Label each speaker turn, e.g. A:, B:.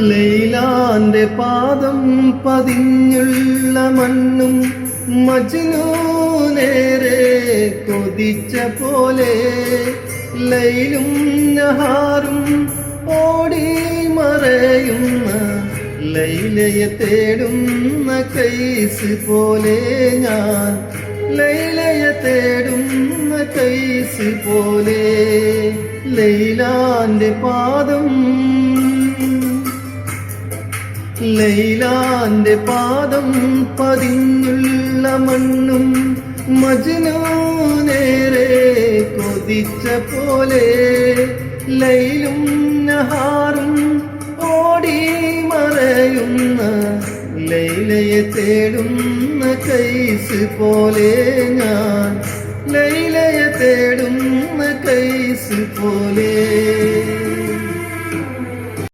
A: ലൈലാന്റെ പാദം പതിഞ്ഞുള്ള മണ്ണും മജ്നൂ നേരെ കൊതിച്ച പോലെ ലൈലും നഹാറും ഓടി മറയുന്ന ലൈലയെ തേടുന്ന കൈസ് പോലെ ഞാൻ ലൈലയെ തേടുന്ന കൈസ് പോലെ ലൈലാന്റെ പാദം ലൈലാന്റെ പാദം പതിഞ്ഞുള്ള മണ്ണും മജ്നൂ നേരെ കൊതിച്ച പോലെ ലൈലും നഹാറും ഓടി മറയുന്ന ലൈലയെ തേടുന്ന കൈസ് പോലെ ഞാൻ ലൈലയെ തേടുന്ന കൈസ് പോലെ